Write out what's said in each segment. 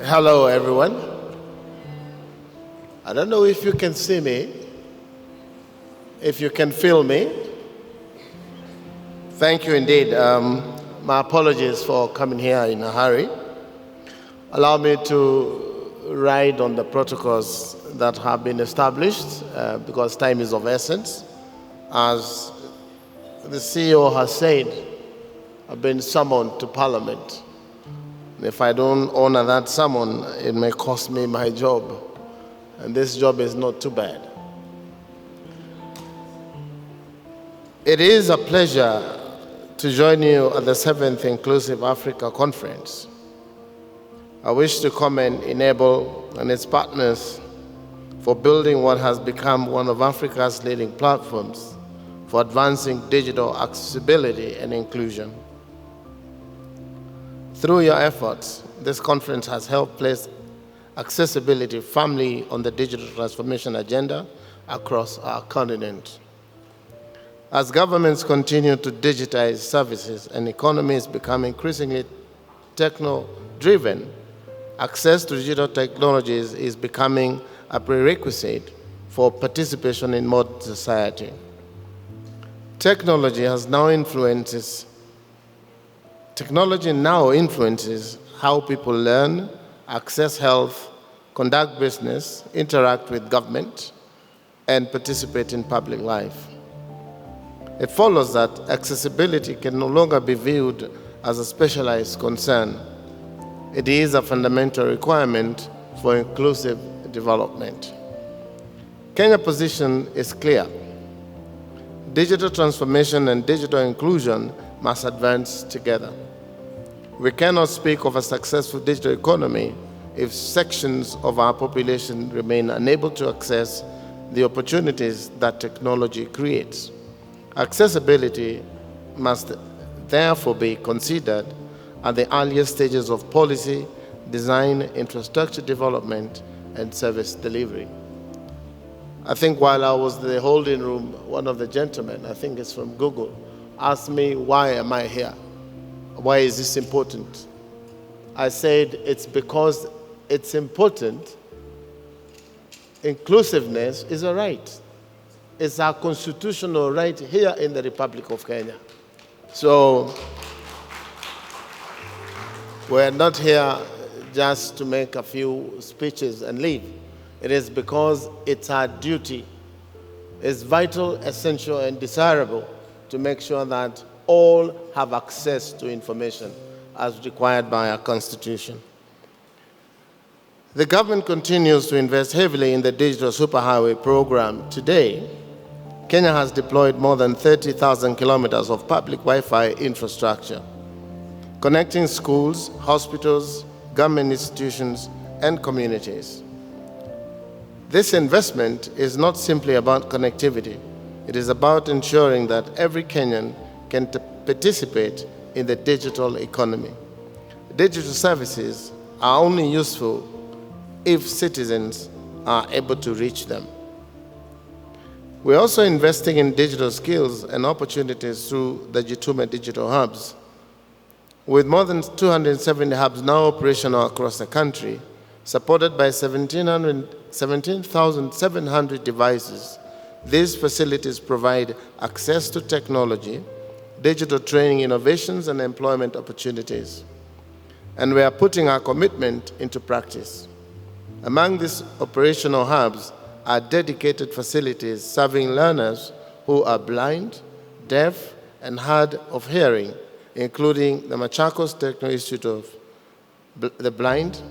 Hello, everyone. I don't know if you can see me, if you can feel me. Thank you indeed. My apologies for coming here in a hurry. Allow me to ride on the protocols that have been established because time is of essence. As the CEO has said, I've been summoned to Parliament. If I don't honor that summon, it may cost me my job. And this job is not too bad. It is a pleasure to join you at the 7th Inclusive Africa Conference. I wish to commend Enable and its partners for building what has become one of Africa's leading platforms for advancing digital accessibility and inclusion. Through your efforts, this conference has helped place accessibility firmly on the digital transformation agenda across our continent. As governments continue to digitize services and economies become increasingly techno-driven, access to digital technologies is becoming a prerequisite for participation in modern society. Technology now influences how people learn, access health, conduct business, interact with government, and participate in public life. It follows that accessibility can no longer be viewed as a specialized concern. It is a fundamental requirement for inclusive development. Kenya's position is clear. Digital transformation and digital inclusion must advance together. We cannot speak of a successful digital economy if sections of our population remain unable to access the opportunities that technology creates. Accessibility must therefore be considered at the earliest stages of policy, design, infrastructure development, and service delivery. I think while I was in the holding room, one of the gentlemen, I think it's from Google, asked me, why am I here? Why is this important? I said, it's because it's important. Inclusiveness is a right. It's our constitutional right here in the Republic of Kenya. So we're not here just to make a few speeches and leave. It is because it's our duty. It's vital, essential, and desirable to make sure that all have access to information as required by our Constitution. The government continues to invest heavily in the digital superhighway program. Today, Kenya has deployed more than 30,000 kilometers of public Wi-Fi infrastructure, connecting schools, hospitals, government institutions, and communities. This investment is not simply about connectivity. It is about ensuring that every Kenyan can participate in the digital economy. Digital services are only useful if citizens are able to reach them. We're also investing in digital skills and opportunities through the Gitau digital hubs. With more than 270 hubs now operational across the country, supported by 17,700 devices, these facilities provide access to technology, digital training innovations, and employment opportunities. And we are putting our commitment into practice. Among these operational hubs are dedicated facilities serving learners who are blind, deaf, and hard of hearing, including the Machakos Techno Institute of the Blind,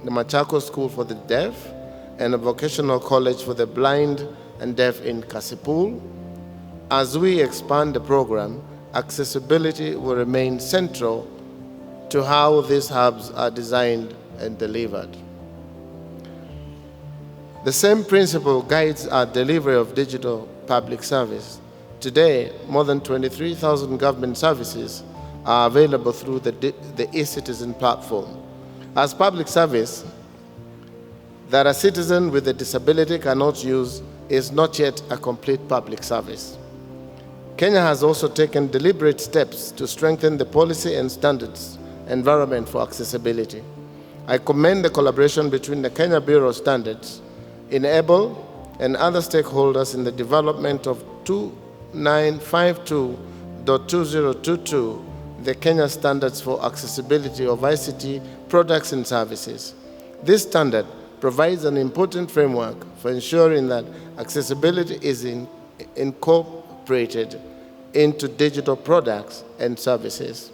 the Machakos School for the Deaf, and a vocational college for the blind and deaf in Kasipul. As we expand the program, accessibility will remain central to how these hubs are designed and delivered. The same principle guides our delivery of digital public service. Today, more than 23,000 government services are available through the e-citizen platform. As public service that a citizen with a disability cannot use is not yet a complete public service. Kenya has also taken deliberate steps to strengthen the policy and standards environment for accessibility. I commend the collaboration between the Kenya Bureau of Standards, Enable, and other stakeholders in the development of 2952.2022, the Kenya Standards for Accessibility of ICT Products and Services. This standard provides an important framework for ensuring that accessibility is incorporated into digital products and services,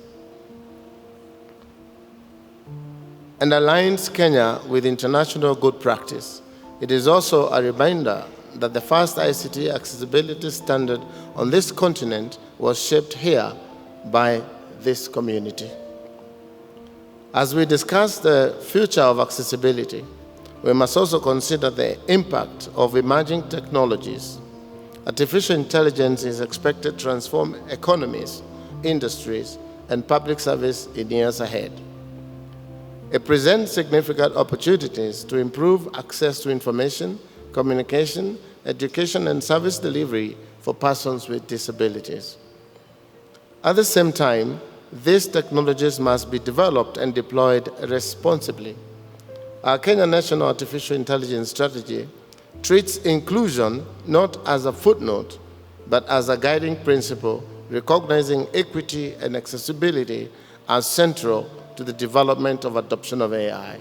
and aligns Kenya with international good practice. It is also a reminder that the first ICT accessibility standard on this continent was shaped here by this community. As we discuss the future of accessibility, we must also consider the impact of emerging technologies. Artificial intelligence is expected to transform economies, industries, and public service in years ahead. It presents significant opportunities to improve access to information, communication, education, and service delivery for persons with disabilities. At the same time, these technologies must be developed and deployed responsibly. Our Kenya National Artificial Intelligence Strategy treats inclusion not as a footnote, but as a guiding principle, recognizing equity and accessibility as central to the development of adoption of AI.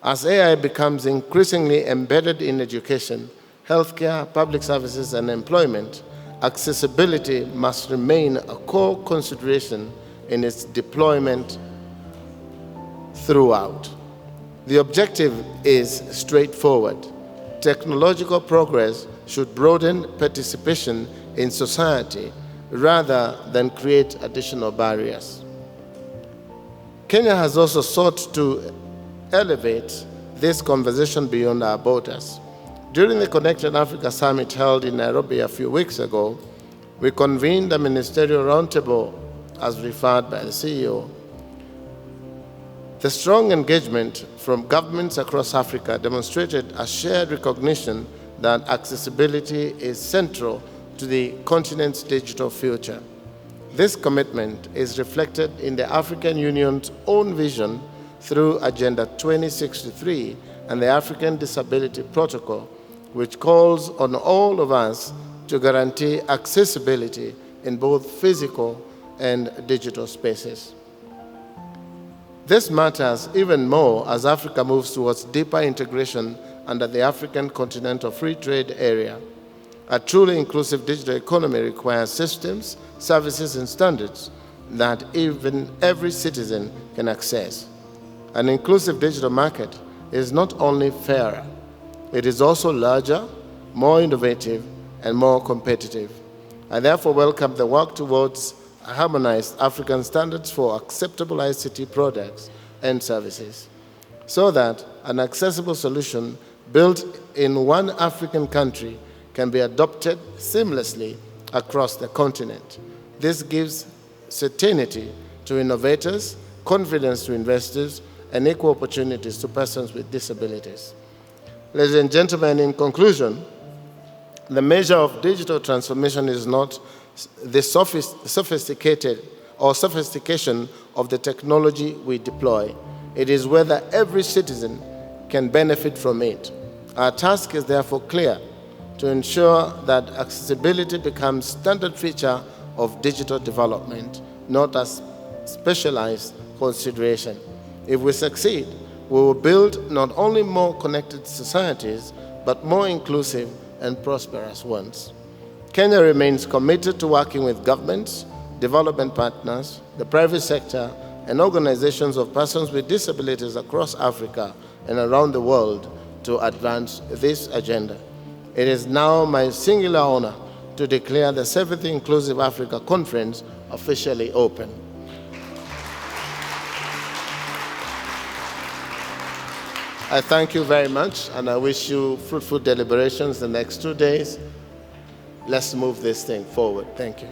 As AI becomes increasingly embedded in education, healthcare, public services, and employment, accessibility must remain a core consideration in its deployment throughout. The objective is straightforward. Technological progress should broaden participation in society rather than create additional barriers. Kenya has also sought to elevate this conversation beyond our borders. During the Connected Africa Summit held in Nairobi a few weeks ago, we convened a ministerial roundtable, as referred by the CEO. The strong engagement from governments across Africa demonstrated a shared recognition that accessibility is central to the continent's digital future. This commitment is reflected in the African Union's own vision through Agenda 2063 and the African Disability Protocol, which calls on all of us to guarantee accessibility in both physical and digital spaces. This matters even more as Africa moves towards deeper integration under the African Continental Free Trade Area. A truly inclusive digital economy requires systems, services, and standards that even every citizen can access. An inclusive digital market is not only fairer, it is also larger, more innovative, and more competitive. I therefore welcome the work towards harmonized African standards for acceptable ICT products and services, so that an accessible solution built in one African country can be adopted seamlessly across the continent. This gives certainty to innovators, confidence to investors, and equal opportunities to persons with disabilities. Ladies and gentlemen, in conclusion, the measure of digital transformation is not the sophistication of the technology we deploy. It is whether every citizen can benefit from it. Our task is therefore clear: to ensure that accessibility becomes standard feature of digital development, not a specialized consideration. If we succeed, we will build not only more connected societies, but more inclusive and prosperous ones. Kenya remains committed to working with governments, development partners, the private sector, and organizations of persons with disabilities across Africa and around the world to advance this agenda. It is now my singular honor to declare the 7th Inclusive Africa Conference officially open. I thank you very much, and I wish you fruitful deliberations the next 2 days. Let's move this thing forward. Thank you.